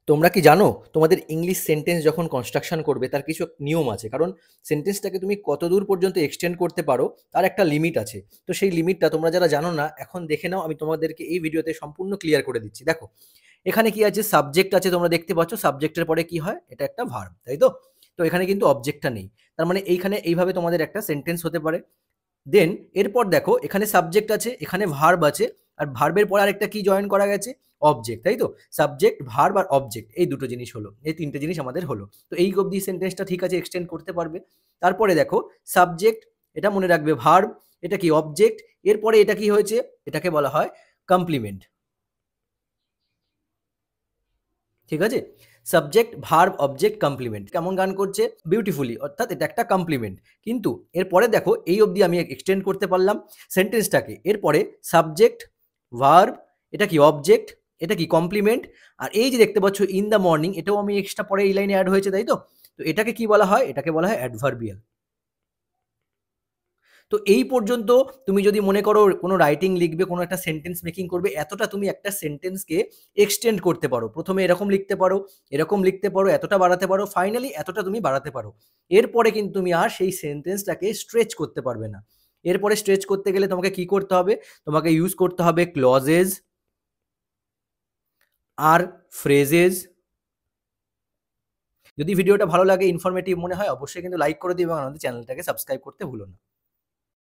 তোমরা কি জানো তোমাদের ইংলিশ সেন্টেন্স যখন কনস্ট্রাকশন করবে তার কিছু নিয়ম আছে, কারণ সেন্টেন্সটাকে তুমি কতদূর পর্যন্ত এক্সটেন্ড করতে পারো তার একটা লিমিট আছে। তো সেই লিমিটটা তোমরা যারা জানো না এখন দেখে নাও, আমি তোমাদেরকে এই ভিডিওতে সম্পূর্ণ ক্লিয়ার করে দিচ্ছি। দেখো এখানে কি আছে, সাবজেক্ট আছে, তোমরা দেখতে পাচ্ছ সাবজেক্টের পরে কি হয়, এটা একটা ভার্ব, তাই তো? তো এখানে কিন্তু অবজেক্টটা নেই, তার মানে এইখানে এইভাবে তোমাদের একটা সেন্টেন্স হতে পারে। দেন এরপর দেখো এখানে সাবজেক্ট আছে, এখানে ভার্ব আছে, আর ভার্বের পর আরেকটা কি জয়েন করা গেছে, অবজেক্ট, তাই তো? সাবজেক্ট, ভার্ব আর অবজেক্ট, এই দুটো জিনিস হলো, এই তিনটে জিনিস আমাদের হলো। তো এই অবধি সেন্টেন্সটা ঠিক আছে, এক্সটেন্ড করতে পারবে। তারপরে দেখো সাবজেক্ট, এটা মনে রাখবে, ভার্ব, এটা কি অবজেক্ট, এরপরে এটা কি হয়েছে, এটাকে বলা হয় কমপ্লিমেন্ট। ঠিক আছে, সাবজেক্ট ভার্ব অবজেক্ট কমপ্লিমেন্ট, কেমন গান করছে, বিউটিফুলি, অর্থাৎ এটা একটা কমপ্লিমেন্ট। কিন্তু এরপরে দেখো এই অবধি আমি এক্সটেন্ড করতে পারলাম সেন্টেন্সটাকে, এরপরে সাবজেক্ট, ভার্ব, এটা কি অবজেক্ট, এটা কি কমপ্লিমেন্ট, আর এই যে দেখতে পাচ্ছ ইন দ্য মর্নিং, এটাও আমি এক্সট্রা পরে এই লাইনে অ্যাড হয়েছে, তাই তো? তো এটাকে কি বলা হয়, এটাকে বলা হয় অ্যাডভার্বিয়াল। তো এই পর্যন্ত তুমি যদি মনে করো কোনো রাইটিং লিখবে, কোনো একটা সেন্টেন্স মেকিং করবে, এতটা তুমি একটা সেন্টেন্সকে এক্সটেন্ড করতে পারো। প্রথমে এরকম লিখতে পারো, এরকম লিখতে পারো, এতটা বাড়াতে পারো, ফাইনালি এতটা তুমি বাড়াতে পারো। এরপরে কিন্তু তুমি আর সেই সেন্টেন্সটাকে স্ট্রেচ করতে পারবে না। এরপরে স্ট্রেচ করতে গেলে তোমাকে কি করতে হবে, তোমাকে ইউজ করতে হবে ক্লজেস আর ফ্রেজেস। যদি ভিডিওটা ভালো লাগে, ইনফরমেটিভ মনে হয়, অবশ্যই কিন্তু লাইক করে দিও এবং আমাদের চ্যানেলটাকে সাবস্ক্রাইব করতে ভুলো না।